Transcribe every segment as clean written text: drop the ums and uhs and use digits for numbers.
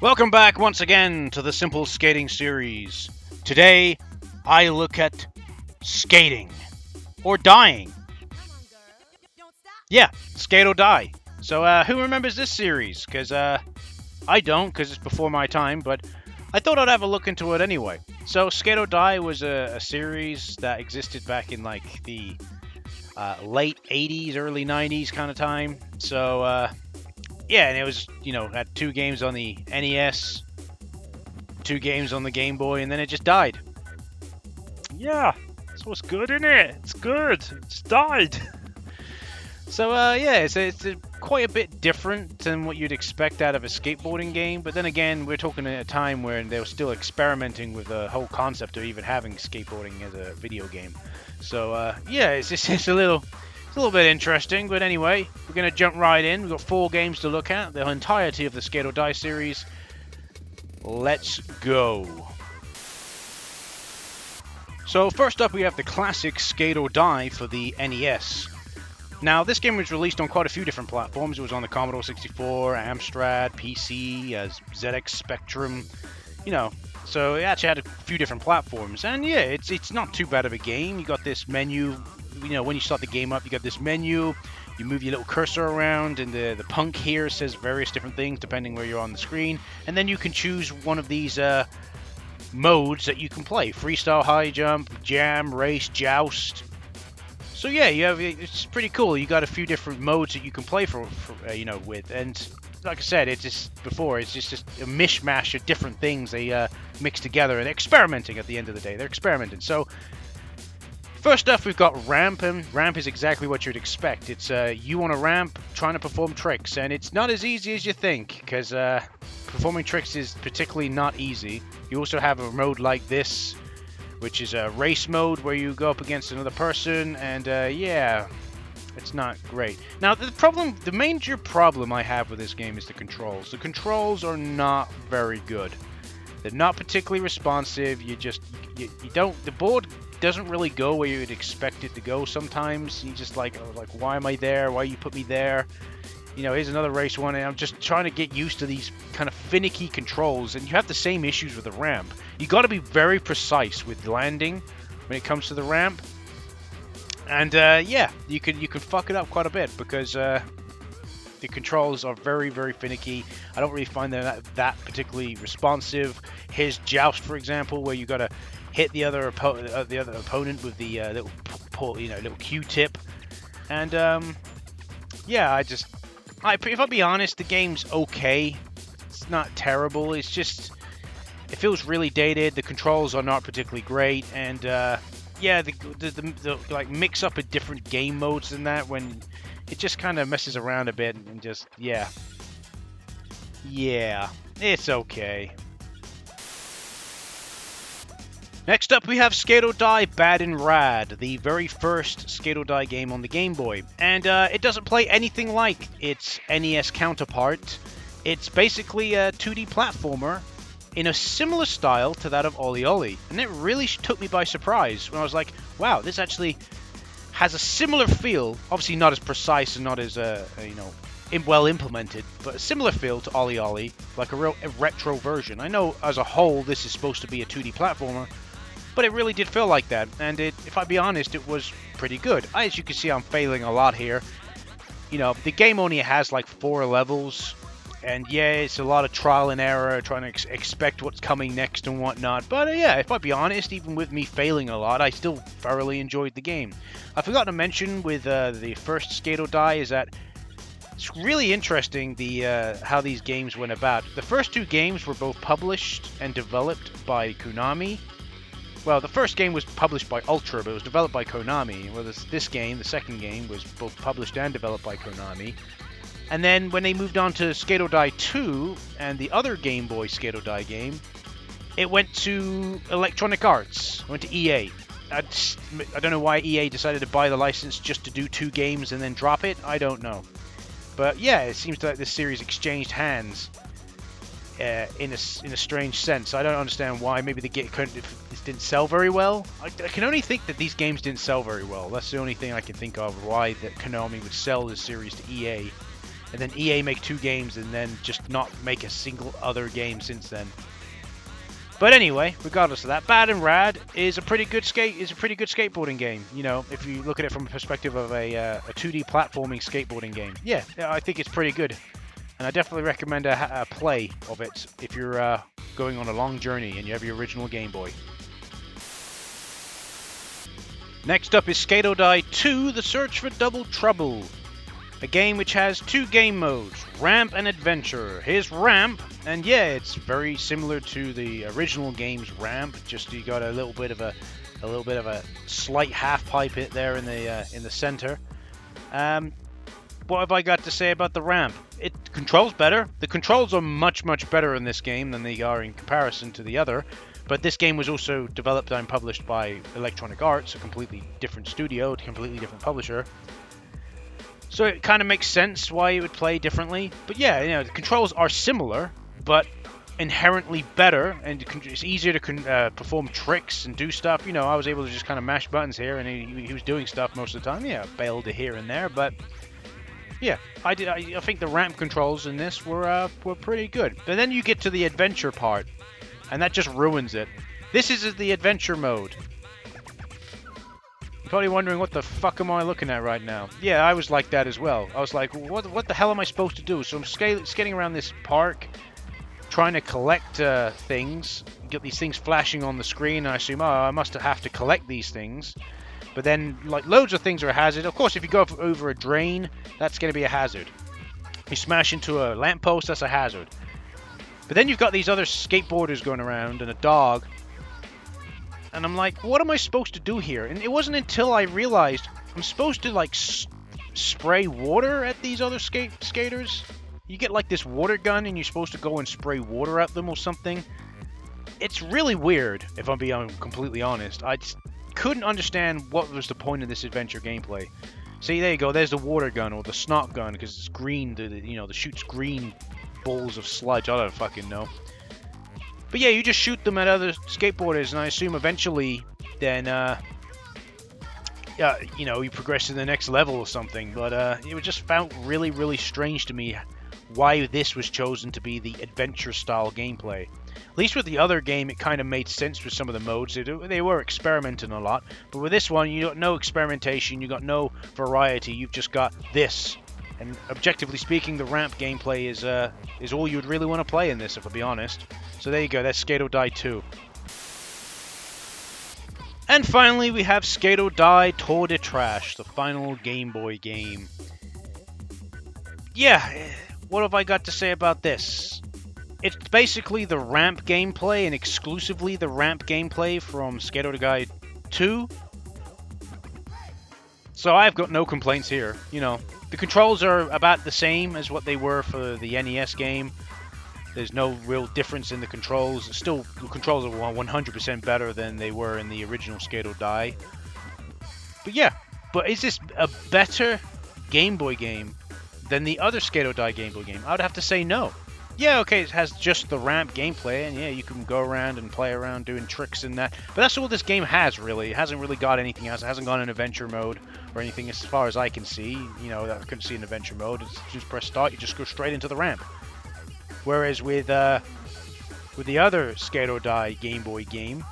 Welcome back once again to the Simple Skating series. Today, I look at skating or dying. Yeah, skate or die. So, who remembers this series? Because I don't, because it's before my time, but I thought I'd have a look into it anyway. So, Skate or Die was a series that existed back in like the late 80s, early 90s kind of time. So, yeah, and it was, had two games on the NES, two games on the Game Boy, and then it just died. Yeah, this was good, in it? It's good. It's died. So yeah, it's quite a bit different than what you'd expect out of a skateboarding game. But then again, we're talking at a time where they were still experimenting with the whole concept of even having skateboarding as a video game. So yeah, it's a little bit interesting. But anyway, we're gonna jump right in. We've got 4 games to look at, the entirety of the Skate or Die series. Let's go. So first up, we have the classic Skate or Die for the NES. Now, this game was released on quite a few different platforms. It was on the Commodore 64, Amstrad, PC, ZX Spectrum, so it actually had a few different platforms. And yeah, it's not too bad of a game. You got this menu, when you start the game up, you got this menu. You move your little cursor around, and the punk here says various different things depending where you're on the screen. And then you can choose one of these modes that you can play: freestyle, high jump, jam, race, joust. So yeah, it's pretty cool. You got a few different modes that you can play with, and like I said, it's just a mishmash of different things they mix together, and they're experimenting. At the end of the day, they're experimenting. So first off, we've got ramp, and ramp is exactly what you'd expect. It's you on a ramp trying to perform tricks, and it's not as easy as you think, because performing tricks is particularly not easy. You also have a mode like this, which is a race mode where you go up against another person, and yeah, it's not great. Now, the major problem I have with this game is the controls. The controls are not very good. They're not particularly responsive. You don't, the board doesn't really go where you'd expect it to go sometimes. You just like, why am I there? Why you put me there? Here's another race one, and I'm just trying to get used to these kind of finicky controls, and you have the same issues with the ramp. You got to be very precise with landing when it comes to the ramp, and yeah, you can fuck it up quite a bit because the controls are very, very finicky. I don't really find them that particularly responsive. Here's Joust, for example, where you got to hit the other opponent with the little Q-tip, and yeah, if I'll be honest, the game's okay. It's not terrible. It's just, it feels really dated. The controls are not particularly great, and yeah, the like mix up of different game modes and that, when it just kind of messes around a bit, and just yeah, it's okay. Next up, we have Skate or Die Bad N Rad, the very first Skate or Die game on the Game Boy. And it doesn't play anything like its NES counterpart. It's basically a 2D platformer in a similar style to that of Ollie Ollie. And it really took me by surprise when I was like, wow, this actually has a similar feel. Obviously not as precise and not as, well implemented, but a similar feel to Ollie Ollie, like a real retro version. I know as a whole this is supposed to be a 2D platformer, but it really did feel like that, and if I be honest, it was pretty good. As you can see, I'm failing a lot here. The game only has like 4 levels, and yeah, it's a lot of trial and error, trying to expect what's coming next and whatnot. But yeah, if I be honest, even with me failing a lot, I still thoroughly enjoyed the game. I forgot to mention with the first Skate or Die is that it's really interesting how these games went about. The first 2 games were both published and developed by Konami. Well, the first game was published by Ultra, but it was developed by Konami. Well, this game, the second game, was both published and developed by Konami. And then when they moved on to Skate or Die 2 and the other Game Boy Skate or Die game, it went to Electronic Arts, went to EA. I don't know why EA decided to buy the license just to do 2 games and then drop it. I don't know. But yeah, it seems like this series exchanged hands in a strange sense. I don't understand why. Maybe the game didn't sell very well. I can only think that these games didn't sell very well. That's the only thing I can think of why that Konami would sell this series to EA. and then EA make 2 games and then just not make a single other game since then. But anyway, regardless of that, Bad and Rad is a pretty good skateboarding game. You know, if you look at it from a perspective of a 2D platforming skateboarding game. Yeah, I think it's pretty good. And I definitely recommend a play of it if you're going on a long journey and you have your original Game Boy. Next up is Skate or Die 2: The Search for Double Trouble. A game which has 2 game modes, Ramp and Adventure. Here's Ramp, and yeah, it's very similar to the original game's Ramp. Just you got a little bit of a slight half pipe hit there in the center. What have I got to say about the Ramp? It controls better. The controls are much better in this game than they are in comparison to the other. But this game was also developed and published by Electronic Arts, a completely different studio, a completely different publisher. So it kind of makes sense why it would play differently. But yeah, you know, the controls are similar, but inherently better, and it's easier to perform tricks and do stuff. You know, I was able to just kind of mash buttons here, and he was doing stuff most of the time. Yeah, bailed here and there, but yeah, I think the ramp controls in this were pretty good. But then you get to the adventure part, and that just ruins it. This is the adventure mode. You're probably wondering, what the fuck am I looking at right now? Yeah, I was like that as well. I was like, what the hell am I supposed to do? So I'm skating around this park, trying to collect things. You get these things flashing on the screen, and I assume, oh, I must have to collect these things. But then, like, loads of things are a hazard. Of course, if you go over a drain, that's going to be a hazard. You smash into a lamppost, that's a hazard. But then you've got these other skateboarders going around, and a dog. And I'm like, what am I supposed to do here? And it wasn't until I realized I'm supposed to, like, spray water at these other skaters. You get, like, this water gun, and you're supposed to go and spray water at them or something. It's really weird, if I'm being completely honest. I just couldn't understand what was the point of this adventure gameplay. See, there you go. There's the water gun, or the snot gun, because it's green. The shoots green balls of sludge. I don't fucking know. But yeah, you just shoot them at other skateboarders, and I assume eventually, then, you progress to the next level or something. But it just felt really strange to me why this was chosen to be the adventure-style gameplay. At least with the other game, it kind of made sense with some of the modes. They were experimenting a lot. But with this one, you got no experimentation, you got no variety, you've just got this. And objectively speaking, the ramp gameplay is all you'd really want to play in this, if I'll be honest. So there you go, that's Skate or Die 2. And finally, we have Skate or Die Tour de Thrash, the final Game Boy game. Yeah, what have I got to say about this? It's basically the ramp gameplay, and exclusively the ramp gameplay from Skate or Die 2. So I've got no complaints here, you know. The controls are about the same as what they were for the NES game. There's no real difference in the controls. Still, the controls are 100% better than they were in the original Skate or Die. But yeah, but is this a better Game Boy game than the other Skate or Die Game Boy game? I would have to say no. Yeah, okay, it has just the ramp gameplay, and yeah, you can go around and play around doing tricks and that. But that's all this game has, really. It hasn't really got anything else. It hasn't got an adventure mode or anything as far as I can see. You know, I couldn't see an adventure mode. As soon as you press start, you just go straight into the ramp. Whereas with the other Skate or Die Game Boy game,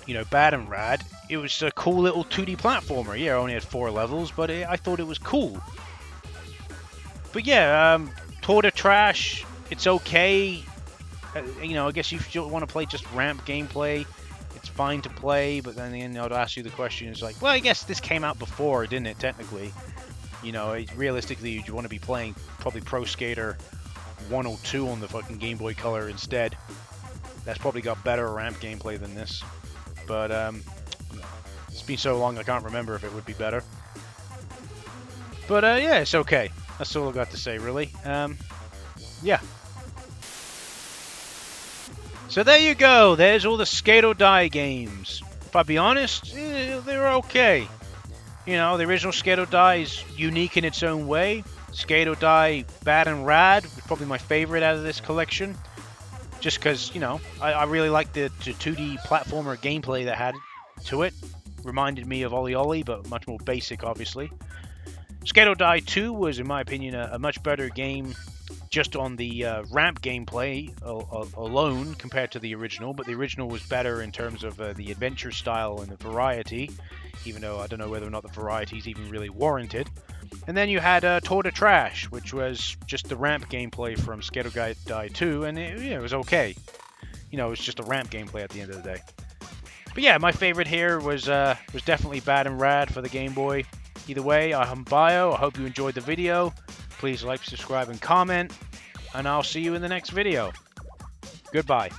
you know, Bad and Rad, it was a cool little 2D platformer. Yeah, it only had 4 levels, but I thought it was cool. But yeah, Tour de Thrash, it's okay. You know, I guess if you want to play just ramp gameplay, it's fine to play. But then I'd ask you the question, is like, well, I guess this came out before, didn't it, technically? You know, realistically, you'd want to be playing probably Pro Skater 102 on the fucking Game Boy Color instead. That's probably got better ramp gameplay than this. But it's been so long I can't remember if it would be better. But yeah, it's okay. That's all I've got to say, really. Yeah. So there you go. There's all the Skate or Die games. If I'll be honest, they're okay. You know, the original Skate or Die is unique in its own way. Skate or Die Bad and Rad is probably my favorite out of this collection. Just because, you know, I really like the 2D platformer gameplay that had to it. Reminded me of Ollie Ollie, but much more basic, obviously. Skate or Die 2 was, in my opinion, a much better game just on the ramp gameplay alone compared to the original, but the original was better in terms of the adventure style and the variety, even though I don't know whether or not the variety is even really warranted. And then you had Tour de Thrash, which was just the ramp gameplay from Skate or Die 2, and it was okay. You know, it was just a ramp gameplay at the end of the day. But yeah, my favorite here was definitely Bad and Rad for the Game Boy. Either way, I'm Bio. I hope you enjoyed the video. Please like, subscribe, and comment. And I'll see you in the next video. Goodbye.